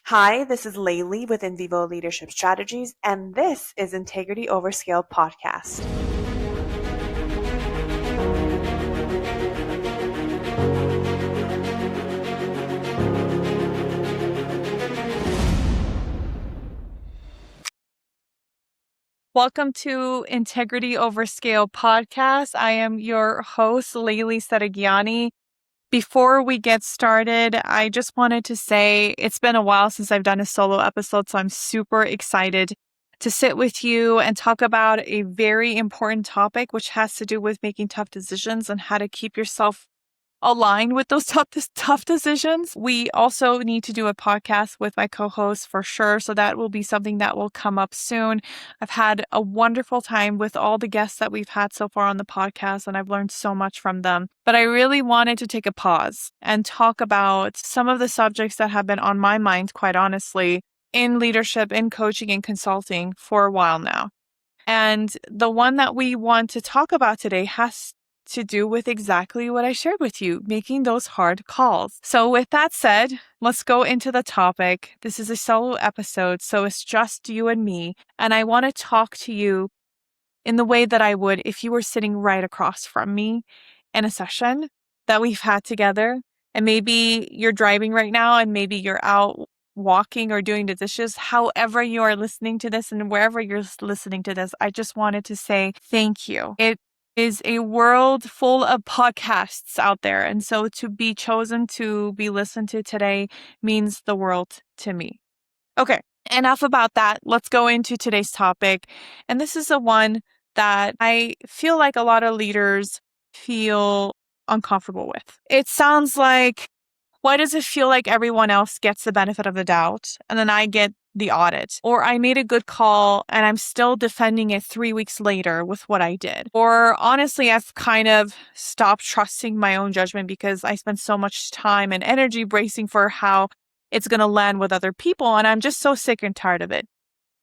Hi, this is Leili with In Vivo Leadership Strategies, and this is Integrity Over Scale podcast. Welcome to Integrity Over Scale podcast. I am your host, Leili Sadaghiani. Before we get started, I just wanted to say it's been a while since I've done a solo episode, so I'm super excited to sit with you and talk about a very important topic, which has to do with making tough decisions and how to keep yourself aligned with those tough decisions. We also need to do a podcast with my co-host for sure. So that will be something that will come up soon. I've had a wonderful time with all the guests that we've had so far on the podcast, and I've learned so much from them. But I really wanted to take a pause and talk about some of the subjects that have been on my mind, quite honestly, in leadership, in coaching, and consulting for a while now. And the one that we want to talk about today has to do with exactly what I shared with you, making those hard calls. So with that said, let's go into the topic. This is a solo episode, so it's just you and me. And I want to talk to you in the way that I would if you were sitting right across from me in a session that we've had together. And maybe you're driving right now, and maybe you're out walking or doing the dishes. However you are listening to this and wherever you're listening to this, I just wanted to say thank you. It is a world full of podcasts out there. And so to be chosen to be listened to today means the world to me. Okay, enough about that. Let's go into today's topic. And this is the one that I feel like a lot of leaders feel uncomfortable with. It sounds like, why does it feel like everyone else gets the benefit of the doubt and then I get the audit? Or I made a good call and I'm still defending it 3 weeks later with what I did. Or honestly, I've kind of stopped trusting my own judgment because I spent so much time and energy bracing for how it's going to land with other people. And I'm just so sick and tired of it.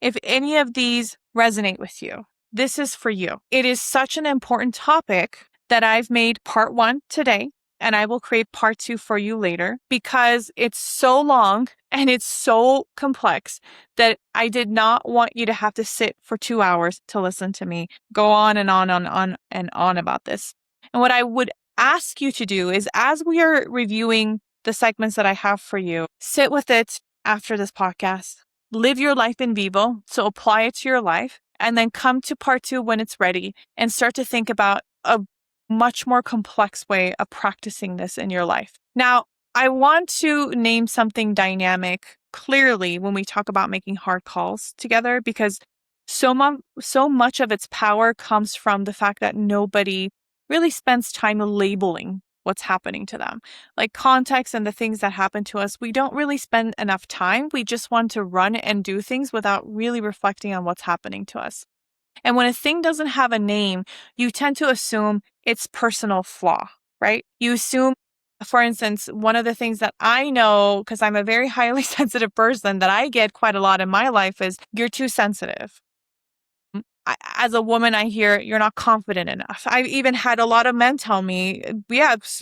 If any of these resonate with you, this is for you. It is such an important topic that I've made part 1 today. And I will create part 2 for you later because it's so long and it's so complex that I did not want you to have to sit for 2 hours to listen to me go on and on about this. And what I would ask you to do is, as we are reviewing the segments that I have for you, sit with it after this podcast, live your life in vivo. So apply it to your life and then come to part 2 when it's ready and start to think about a much more complex way of practicing this in your life. Now, I want to name something dynamic clearly when we talk about making hard calls together, because so much of its power comes from the fact that nobody really spends time labeling what's happening to them. Like context and the things that happen to us, we don't really spend enough time. We just want to run and do things without really reflecting on what's happening to us. And when a thing doesn't have a name, you tend to assume it's personal flaw, right? You assume, for instance, one of the things that I know, because I'm a very highly sensitive person, that I get quite a lot in my life is, you're too sensitive. As a woman, I hear you're not confident enough. I've even had a lot of men tell me,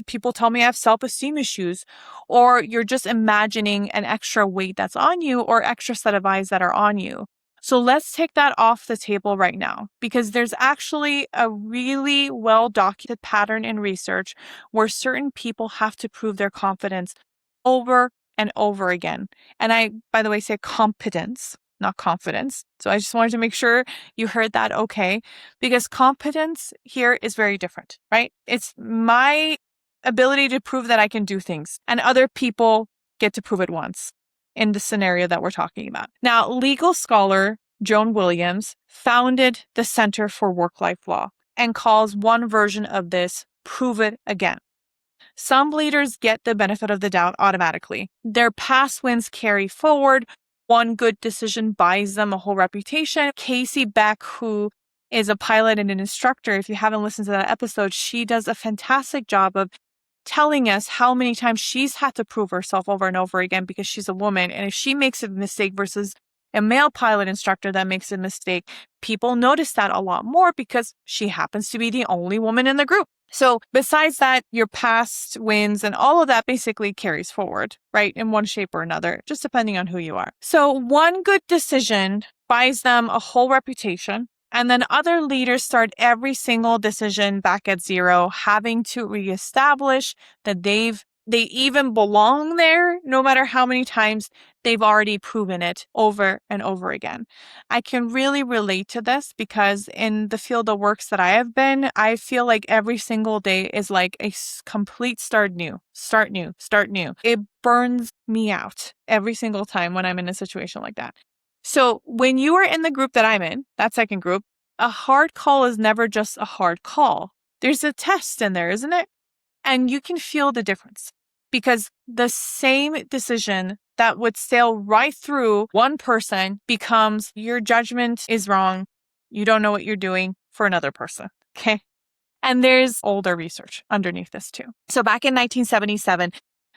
people tell me I have self-esteem issues, or you're just imagining an extra weight that's on you or extra set of eyes that are on you. So let's take that off the table right now, because there's actually a really well-documented pattern in research where certain people have to prove their confidence over and over again. And I, by the way, say competence, not confidence. So I just wanted to make sure you heard that okay, because competence here is very different, right? It's my ability to prove that I can do things, and other people get to prove it once in the scenario that we're talking about. Now, legal scholar Joan Williams founded the Center for Work-Life Law and calls one version of this prove it again. Some leaders get the benefit of the doubt automatically. Their past wins carry forward. One good decision buys them a whole reputation. Casey Beck, who is a pilot and an instructor, if you haven't listened to that episode, she does a fantastic job of telling us how many times she's had to prove herself over and over again because she's a woman. And if she makes a mistake versus a male pilot instructor that makes a mistake, people notice that a lot more because she happens to be the only woman in the group. So besides that, your past wins and all of that basically carries forward, right? In one shape or another, just depending on who you are. So one good decision buys them a whole reputation. And then other leaders start every single decision back at zero, having to reestablish that they even belong there, no matter how many times they've already proven it over and over again. I can really relate to this because in the field of works that I have been, I feel like every single day is like a complete start new. It burns me out every single time when I'm in a situation like that. So when you are in the group that I'm in, that second group, a hard call is never just a hard call. There's a test in there, isn't it? And you can feel the difference because the same decision that would sail right through one person becomes your judgment is wrong. You don't know what you're doing for another person. Okay. And there's older research underneath this too. So back in 1977,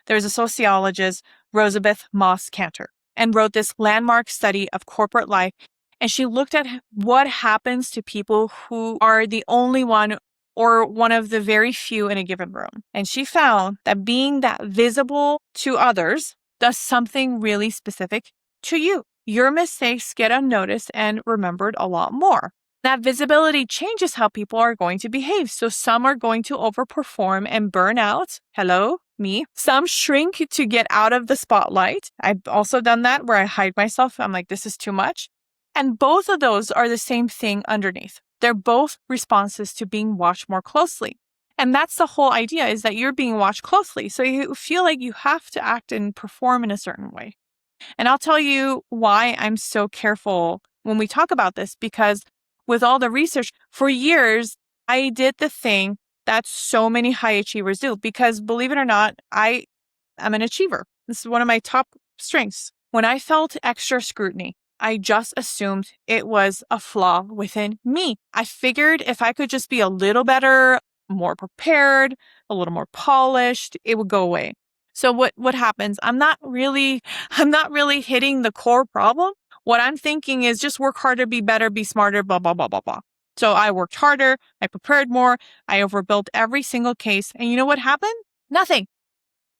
there was a sociologist, Rosabeth Moss Cantor, and wrote this landmark study of corporate life. And she looked at what happens to people who are the only one or one of the very few in a given room. And she found that being that visible to others does something really specific to you. Your mistakes get unnoticed and remembered a lot more. That visibility changes how people are going to behave. So some are going to overperform and burn out. Hello, me. Some shrink to get out of the spotlight. I've also done that where I hide myself. I'm like, this is too much. And both of those are the same thing underneath. They're both responses to being watched more closely. And that's the whole idea, is that you're being watched closely. So you feel like you have to act and perform in a certain way. And I'll tell you why I'm so careful when we talk about this, because with all the research for years, I did the thing that so many high achievers do, because believe it or not, I am an achiever. This is one of my top strengths. When I felt extra scrutiny, I just assumed it was a flaw within me. I figured if I could just be a little better, more prepared, a little more polished, it would go away. So what happens? I'm not really hitting the core problem. What I'm thinking is just work harder, be better, be smarter, blah, blah, blah, blah, blah. So I worked harder, I prepared more, I overbuilt every single case. And you know what happened? Nothing.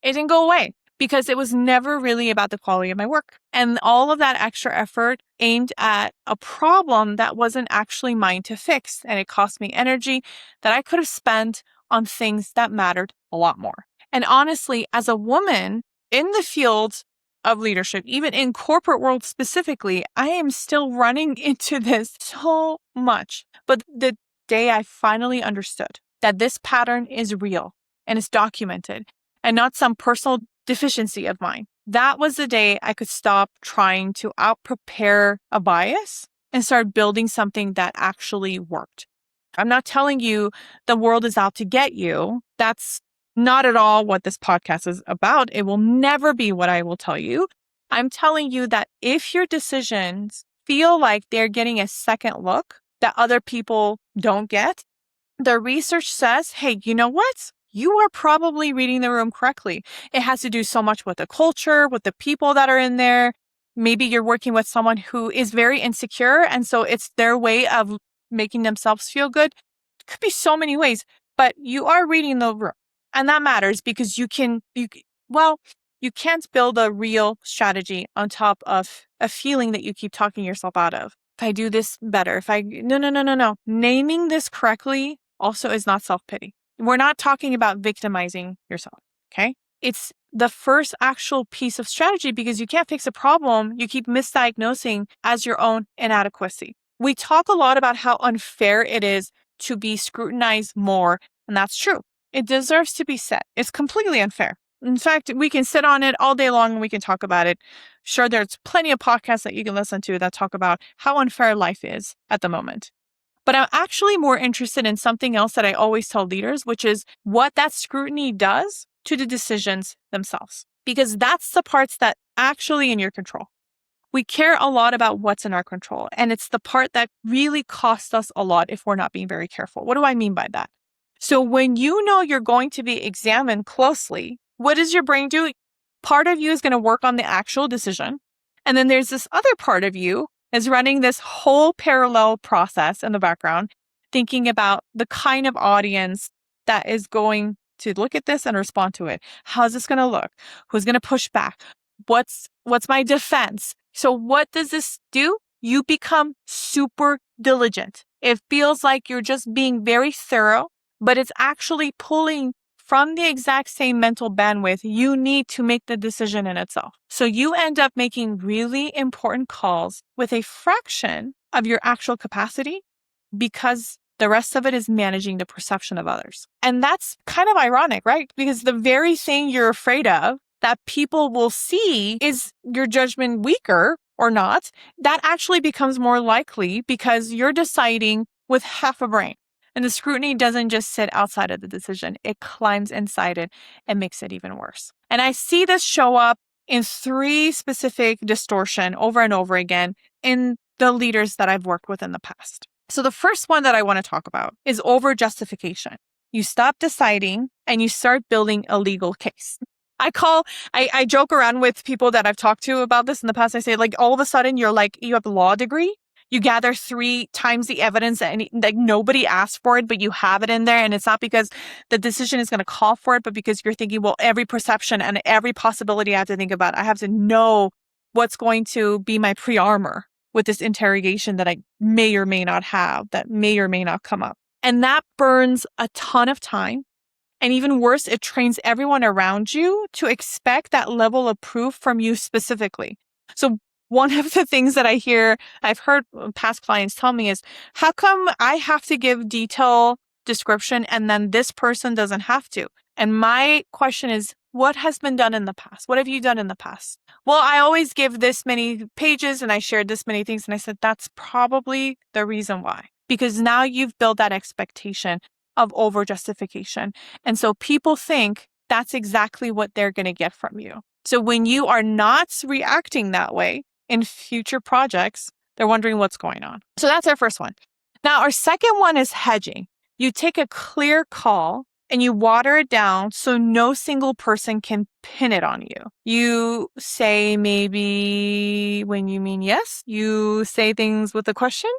It didn't go away because it was never really about the quality of my work. And all of that extra effort aimed at a problem that wasn't actually mine to fix. And it cost me energy that I could have spent on things that mattered a lot more. And honestly, as a woman in the field of leadership, even in corporate world specifically, I am still running into this so much. But the day I finally understood that this pattern is real and it's documented and not some personal deficiency of mine, that was the day I could stop trying to out-prepare a bias and start building something that actually worked. I'm not telling you the world is out to get you. That's not at all what this podcast is about. It will never be what I will tell you. I'm telling you that if your decisions feel like they're getting a second look that other people don't get, the research says, hey, you know what? You are probably reading the room correctly. It has to do so much with the culture, with the people that are in there. Maybe you're working with someone who is very insecure, and so it's their way of making themselves feel good. It could be so many ways, but you are reading the room. And that matters because you can't build a real strategy on top of a feeling that you keep talking yourself out of. If I do this better, no. Naming this correctly also is not self-pity. We're not talking about victimizing yourself, okay? It's the first actual piece of strategy because you can't fix a problem you keep misdiagnosing as your own inadequacy. We talk a lot about how unfair it is to be scrutinized more, and that's true. It deserves to be said. It's completely unfair. In fact, we can sit on it all day long and we can talk about it. Sure, there's plenty of podcasts that you can listen to that talk about how unfair life is at the moment. But I'm actually more interested in something else that I always tell leaders, which is what that scrutiny does to the decisions themselves. Because that's the parts that actually in your control. We care a lot about what's in our control. And it's the part that really costs us a lot if we're not being very careful. What do I mean by that? So when you know you're going to be examined closely, what does your brain do? Part of you is going to work on the actual decision. And then there's this other part of you is running this whole parallel process in the background, thinking about the kind of audience that is going to look at this and respond to it. How's this going to look? Who's going to push back? What's my defense? So what does this do? You become super diligent. It feels like you're just being very thorough, but it's actually pulling from the exact same mental bandwidth you need to make the decision in itself. So you end up making really important calls with a fraction of your actual capacity because the rest of it is managing the perception of others. And that's kind of ironic, right? Because the very thing you're afraid of that people will see is your judgment weaker or not, that actually becomes more likely because you're deciding with half a brain. And the scrutiny doesn't just sit outside of the decision. It climbs inside it and makes it even worse. And I see this show up in 3 specific distortion over and over again in the leaders that I've worked with in the past. So the first one that I want to talk about is over justification. You stop deciding and you start building a legal case. I joke around with people that I've talked to about this in the past. I say, like, all of a sudden you have a law degree. You gather 3 times the evidence and like nobody asked for it, but you have it in there. And it's not because the decision is going to call for it, but because you're thinking, well, every perception and every possibility I have to think about, I have to know what's going to be my pre-armor with this interrogation that I may or may not have, that may or may not come up. And that burns a ton of time. And even worse, it trains everyone around you to expect that level of proof from you specifically. So one of the things that I've heard past clients tell me is, how come I have to give detailed description and then this person doesn't have to? And my question is, what has been done in the past? What have you done in the past? Well, I always give this many pages and I shared this many things. And I said, that's probably the reason why. Because now you've built that expectation of over justification. And so people think that's exactly what they're going to get from you. So when you are not reacting that way in future projects, they're wondering what's going on. So that's our first one. Now, our second one is hedging. You take a clear call and you water it down so no single person can pin it on you. You say maybe when you mean yes. You say things with a question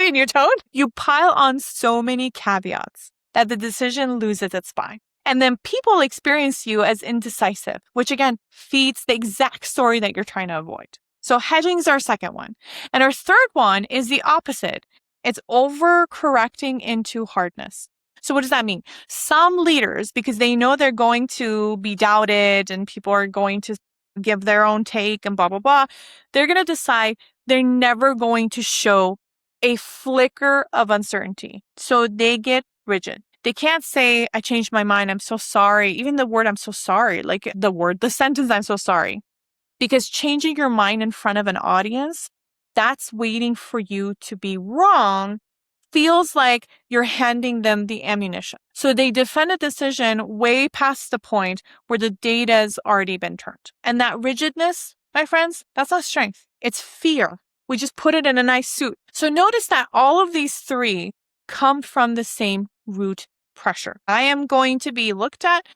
in your tone. You pile on so many caveats that the decision loses its spine. And then people experience you as indecisive, which again feeds the exact story that you're trying to avoid. So hedging is our second one. And our third one is the opposite. It's overcorrecting into hardness. So what does that mean? Some leaders, because they know they're going to be doubted and people are going to give their own take and blah, blah, blah, they're going to decide they're never going to show a flicker of uncertainty. So they get rigid. They can't say, I changed my mind, I'm so sorry. Even the word, I'm so sorry, like the sentence, I'm so sorry. Because changing your mind in front of an audience, that's waiting for you to be wrong, feels like you're handing them the ammunition. So they defend a decision way past the point where the data has already been turned. And that rigidness, my friends, that's not strength. It's fear. We just put it in a nice suit. So notice that all of these 3 come from the same root pressure. I am going to be looked at.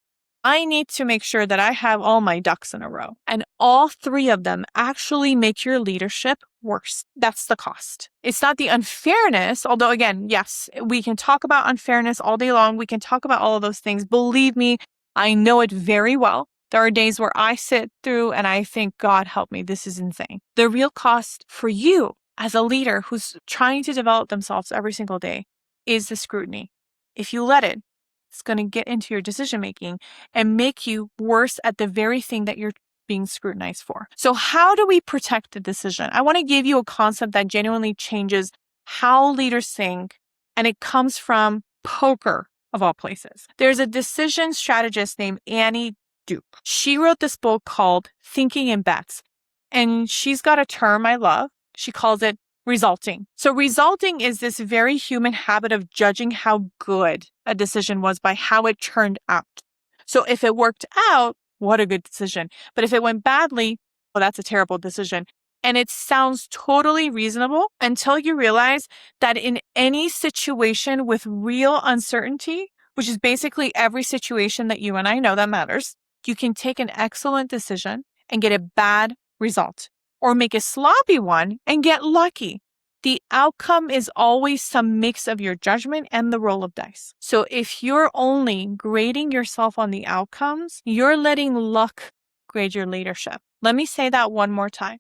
I need to make sure that I have all my ducks in a row. And all 3 of them actually make your leadership worse. That's the cost. It's not the unfairness, although again, yes, we can talk about unfairness all day long. We can talk about all of those things. Believe me, I know it very well. There are days where I sit through and I think, God help me, this is insane. The real cost for you as a leader who's trying to develop themselves every single day is the scrutiny. If you let it, it's going to get into your decision making and make you worse at the very thing that you're being scrutinized for. So how do we protect the decision? I want to give you a concept that genuinely changes how leaders think, and it comes from poker of all places. There's a decision strategist named Annie Duke. She wrote this book called Thinking in Bets, and she's got a term I love. She calls it resulting. So resulting is this very human habit of judging how good a decision was by how it turned out. So if it worked out, what a good decision. But if it went badly, well, that's a terrible decision. And it sounds totally reasonable until you realize that in any situation with real uncertainty, which is basically every situation that you and I know that matters, you can take an excellent decision and get a bad result. or make a sloppy one and get lucky. The outcome is always some mix of your judgment and the roll of dice. So if you're only grading yourself on the outcomes, you're letting luck grade your leadership. Let me say that one more time.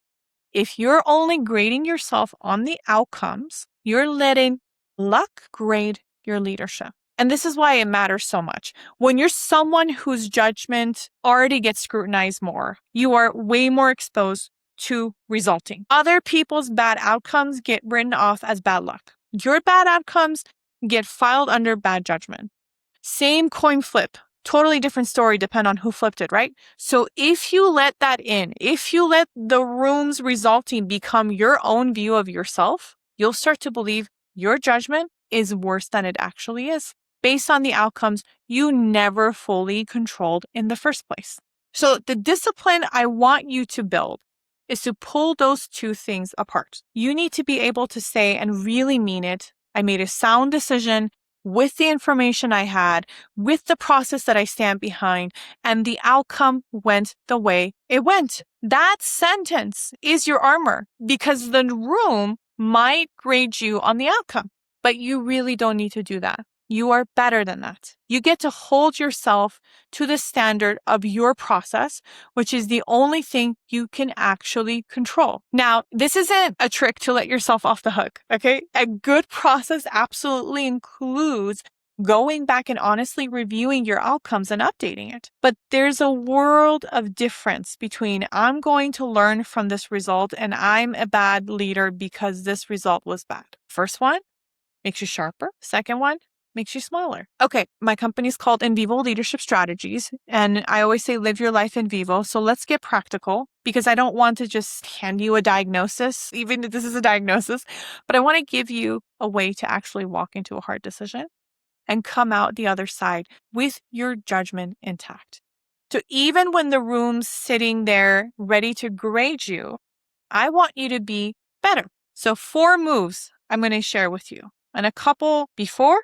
If you're only grading yourself on the outcomes, you're letting luck grade your leadership. And this is why it matters so much. When you're someone whose judgment already gets scrutinized more, you are way more exposed to resulting. Other people's bad outcomes get written off as bad luck. Your bad outcomes get filed under bad judgment. Same coin flip. Totally different story depending on who flipped it, right? So if you let that in, if you let the room's resulting become your own view of yourself, you'll start to believe your judgment is worse than it actually is, based on the outcomes you never fully controlled in the first place. So the discipline I want you to build is to pull those two things apart. You need to be able to say and really mean it. I made a sound decision with the information I had, with the process that I stand behind, and the outcome went the way it went. That sentence is your armor because the room might grade you on the outcome, but you really don't need to do that. You are better than that. You get to hold yourself to the standard of your process, which is the only thing you can actually control. Now, this isn't a trick to let yourself off the hook, okay? A good process absolutely includes going back and honestly reviewing your outcomes and updating it. But there's a world of difference between I'm going to learn from this result and I'm a bad leader because this result was bad. First one makes you sharper. Second one makes you smaller. Okay, my company's called In Vivo Leadership Strategies, and I always say live your life in vivo. So let's get practical because I don't want to just hand you a diagnosis, even if this is a diagnosis, but I want to give you a way to actually walk into a hard decision and come out the other side with your judgment intact. So even when the room's sitting there ready to grade you, I want you to be better. So 4 moves I'm going to share with you, and a couple before,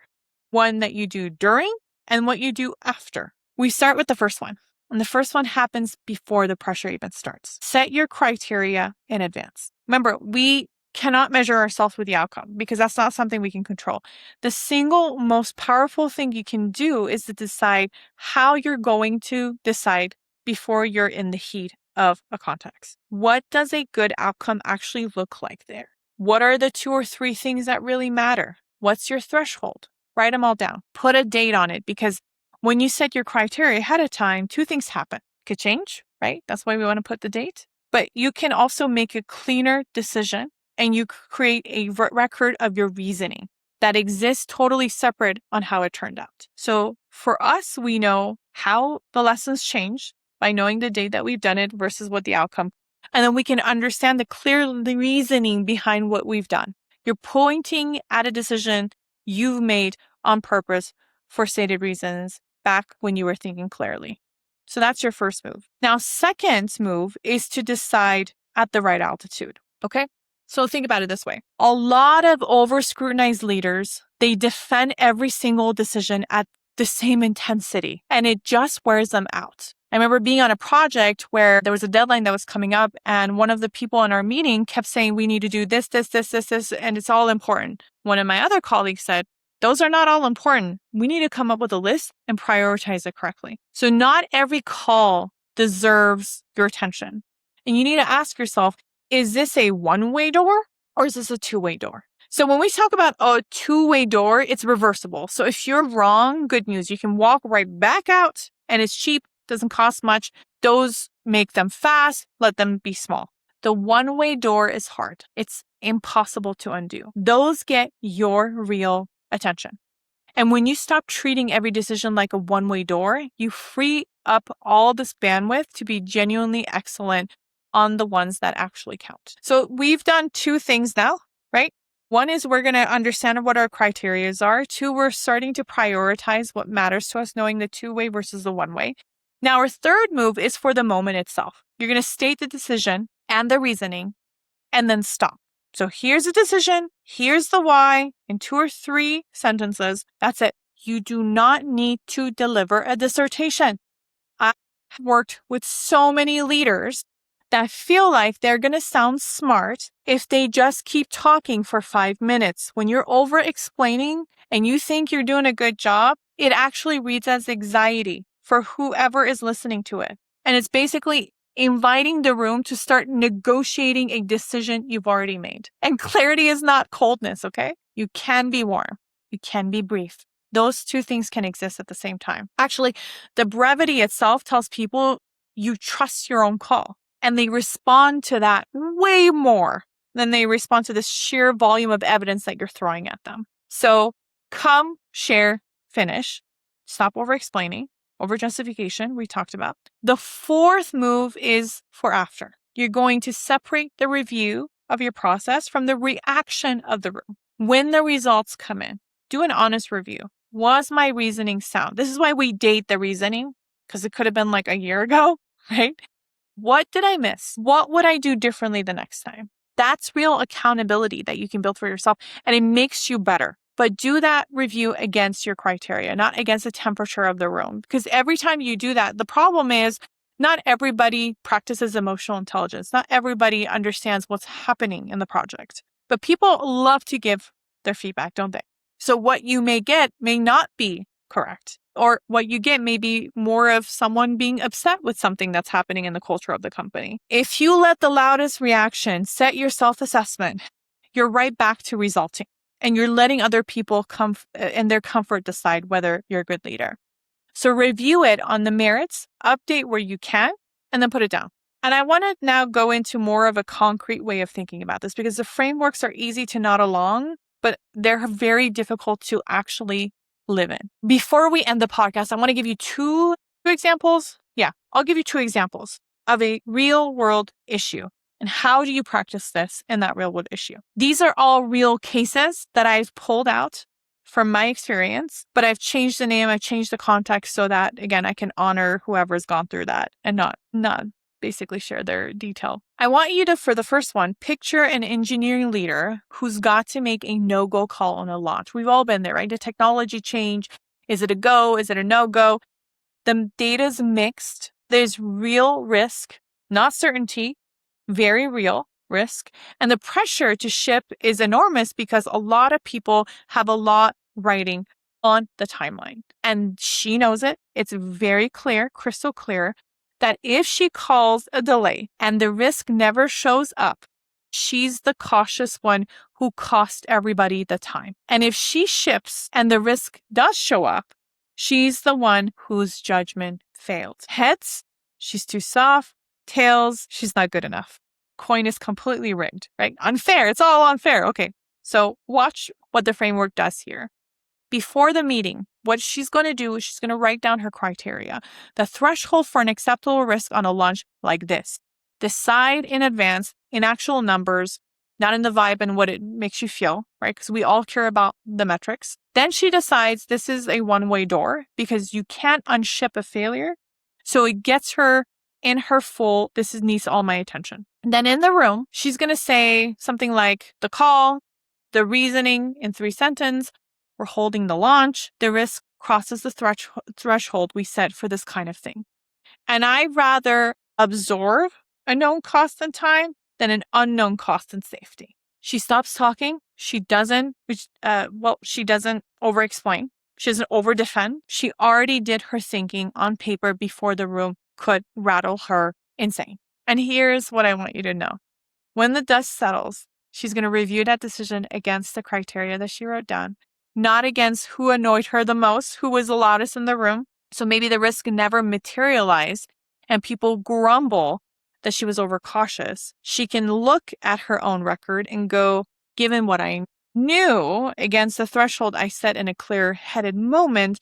one that you do during, and what you do after. We start with the first one. And the first one happens before the pressure even starts. Set your criteria in advance. Remember, we cannot measure ourselves with the outcome because that's not something we can control. The single most powerful thing you can do is to decide how you're going to decide before you're in the heat of a context. What does a good outcome actually look like there? What are the 2 or 3 things that really matter? What's your threshold? Write them all down. Put a date on it because when you set your criteria ahead of time, 2 things happen. It could change, right? That's why we want to put the date. But you can also make a cleaner decision and you create a record of your reasoning that exists totally separate on how it turned out. So for us, we know how the lessons change by knowing the date that we've done it versus what the outcome. And then we can understand the clear reasoning behind what we've done. You're pointing at a decision you've made on purpose for stated reasons back when you were thinking clearly. So that's your first move. Now, second move is to decide at the right altitude. Okay. So think about it this way. A lot of over-scrutinized leaders, they defend every single decision at the same intensity, and it just wears them out. I remember being on a project where there was a deadline that was coming up, and one of the people in our meeting kept saying, we need to do this, and it's all important. One of my other colleagues said, those are not all important. We need to come up with a list and prioritize it correctly. So not every call deserves your attention. And you need to ask yourself, is this a one-way door or is this a two-way door? So when we talk about a two-way door, it's reversible. So if you're wrong, good news, you can walk right back out and it's cheap, doesn't cost much. Those make them fast, let them be small. The one-way door is hard. It's impossible to undo. Those get your real attention. And when you stop treating every decision like a one-way door, you free up all this bandwidth to be genuinely excellent on the ones that actually count. So we've done 2 things now, right? One is we're going to understand what our criteria are. 2, we're starting to prioritize what matters to us, knowing the 2-way versus the 1-way. Now, our third move is for the moment itself. You're going to state the decision and the reasoning and then stop. So here's the decision, here's the why in 2 or 3 sentences. That's it. You do not need to deliver a dissertation. I've worked with so many leaders that feel like they're going to sound smart if they just keep talking for 5 minutes. When you're over explaining and you think you're doing a good job, it actually reads as anxiety for whoever is listening to it. And it's basically inviting the room to start negotiating a decision you've already made. And clarity is not coldness, okay? You can be warm. You can be brief. Those two things can exist at the same time. Actually, the brevity itself tells people you trust your own call. And they respond to that way more than they respond to the sheer volume of evidence that you're throwing at them. So come, share, finish. Stop over explaining, over justification, we talked about. The fourth move is for after. You're going to separate the review of your process from the reaction of the room. When the results come in, do an honest review. Was my reasoning sound? This is why we date the reasoning, because it could have been like a year ago, right? What did I miss? What would I do differently the next time? That's real accountability that you can build for yourself, and it makes you better. But do that review against your criteria, not against the temperature of the room. Because every time you do that, the problem is not everybody practices emotional intelligence. Not everybody understands what's happening in the project. But people love to give their feedback, don't they? So what you may get may not be correct. Or what you get may be more of someone being upset with something that's happening in the culture of the company. If you let the loudest reaction set your self-assessment, you're right back to resulting. And you're letting other people in their comfort decide whether you're a good leader. So review it on the merits, update where you can, and then put it down. And I want to now go into more of a concrete way of thinking about this, because the frameworks are easy to nod along, but they're very difficult to actually live in. Before we end the podcast, I want to give you two examples. Yeah, I'll give you two examples of a real world issue. And how do you practice this in that real world issue? These are all real cases that I've pulled out from my experience, but I've changed the name, I've changed the context so that, again, I can honor whoever's gone through that and not basically share their detail. I want you to, for the first one, picture an engineering leader who's got to make a no-go call on a launch. We've all been there, right? A technology change. Is it a go? Is it a no-go? The data's mixed. There's real risk, not certainty, very real risk. And the pressure to ship is enormous because a lot of people have a lot riding on the timeline. And she knows it. It's very clear, crystal clear, that if she calls a delay and the risk never shows up, she's the cautious one who cost everybody the time. And if she ships and the risk does show up, she's the one whose judgment failed. Heads, she's too soft. Tails, she's not good enough. Coin is completely rigged, right? Unfair. It's all unfair. Okay. So watch what the framework does here. Before the meeting, what she's going to do is she's going to write down her criteria. The threshold for an acceptable risk on a launch like this. Decide in advance in actual numbers, not in the vibe and what it makes you feel, right? Because we all care about the metrics. Then she decides this is a one-way door because you can't unship a failure. So it gets her in her full, needs all my attention. And then in the room, she's going to say something like the call, the reasoning in 3 sentences, we're holding the launch, the risk crosses the threshold we set for this kind of thing. And I'd rather absorb a known cost and time than an unknown cost and safety. She stops talking. She doesn't over-explain. She doesn't over-defend. She already did her thinking on paper before the room could rattle her insane. And here's what I want you to know. When the dust settles, she's going to review that decision against the criteria that she wrote down, not against who annoyed her the most, who was the loudest in the room. So maybe the risk never materialized and people grumble that she was overcautious. She can look at her own record and go, given what I knew against the threshold I set in a clear-headed moment,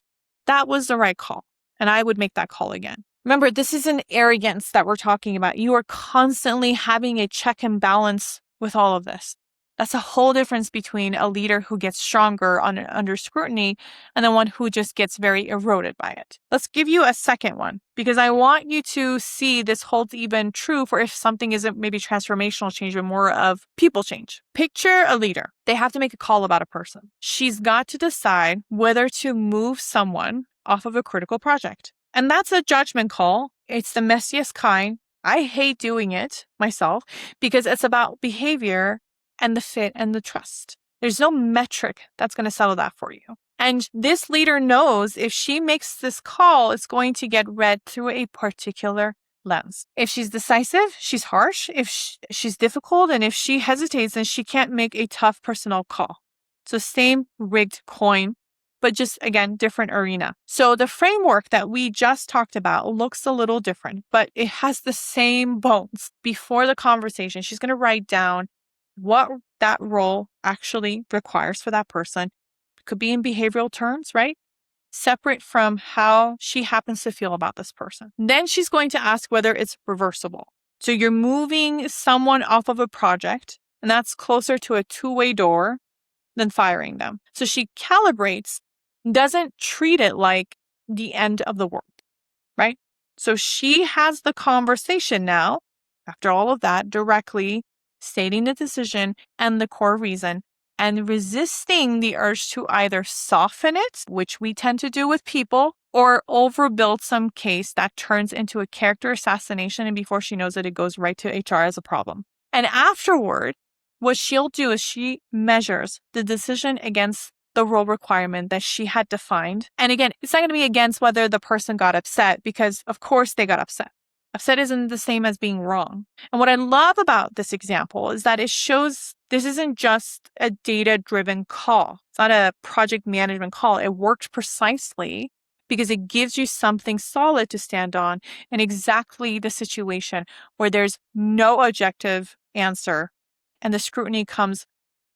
that was the right call. And I would make that call again. Remember, this isn't arrogance that we're talking about. You are constantly having a check and balance with all of this. That's a whole difference between a leader who gets stronger under scrutiny and the one who just gets very eroded by it. Let's give you a second one because I want you to see this holds even true for if something isn't maybe transformational change, but more of people change. Picture a leader. They have to make a call about a person. She's got to decide whether to move someone off of a critical project. And that's a judgment call. It's the messiest kind. I hate doing it myself because it's about behavior and the fit and the trust. There's no metric that's going to settle that for you. And this leader knows if she makes this call, it's going to get read through a particular lens. If she's decisive, she's harsh. If she's difficult, and if she hesitates, then she can't make a tough personal call. So same rigged coin, but just again, different arena. So the framework that we just talked about looks a little different, but it has the same bones. Before the conversation, she's going to write down what that role actually requires for that person. It could be in behavioral terms, right? Separate from how she happens to feel about this person. Then she's going to ask whether it's reversible. So you're moving someone off of a project, and that's closer to a two-way door than firing them. So she calibrates, doesn't treat it like the end of the world, right? So she has the conversation now, after all of that, directly stating the decision and the core reason, and resisting the urge to either soften it, which we tend to do with people, or overbuild some case that turns into a character assassination, and before she knows it, it goes right to HR as a problem. And afterward, what she'll do is she measures the decision against the role requirement that she had defined. And again, it's not going to be against whether the person got upset, because of course they got upset. Upset isn't the same as being wrong. And what I love about this example is that it shows this isn't just a data-driven call. It's not a project management call. It worked precisely because it gives you something solid to stand on in exactly the situation where there's no objective answer and the scrutiny comes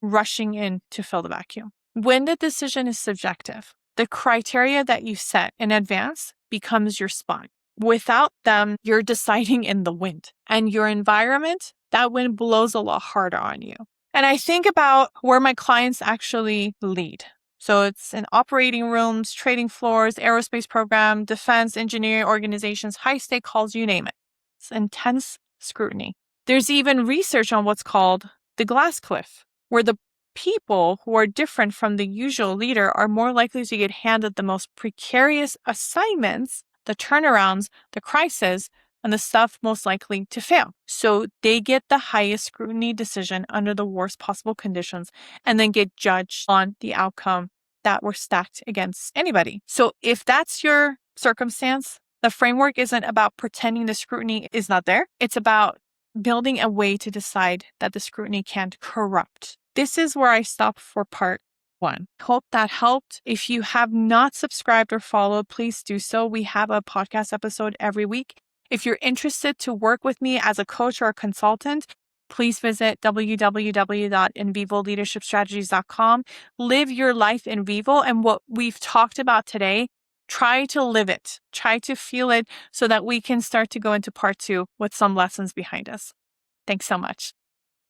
rushing in to fill the vacuum. When the decision is subjective, the criteria that you set in advance becomes your spine. Without them, you're deciding in the wind. And your environment, that wind blows a lot harder on you. And I think about where my clients actually lead. So it's in operating rooms, trading floors, aerospace program, defense, engineering organizations, high-stake calls, you name it. It's intense scrutiny. There's even research on what's called the glass cliff, where the people who are different from the usual leader are more likely to get handed the most precarious assignments, the turnarounds, the crisis, and the stuff most likely to fail. So they get the highest scrutiny decision under the worst possible conditions and then get judged on the outcome that were stacked against anybody. So if that's your circumstance, the framework isn't about pretending the scrutiny is not there. It's about building a way to decide that the scrutiny can't corrupt. This is where I stop for part 1. Hope that helped. If you have not subscribed or followed, please do so. We have a podcast episode every week. If you're interested to work with me as a coach or a consultant, please visit www.invivoleadershipstrategies.com. Live your life in vivo. And what we've talked about today, try to live it. Try to feel it so that we can start to go into part 2 with some lessons behind us. Thanks so much.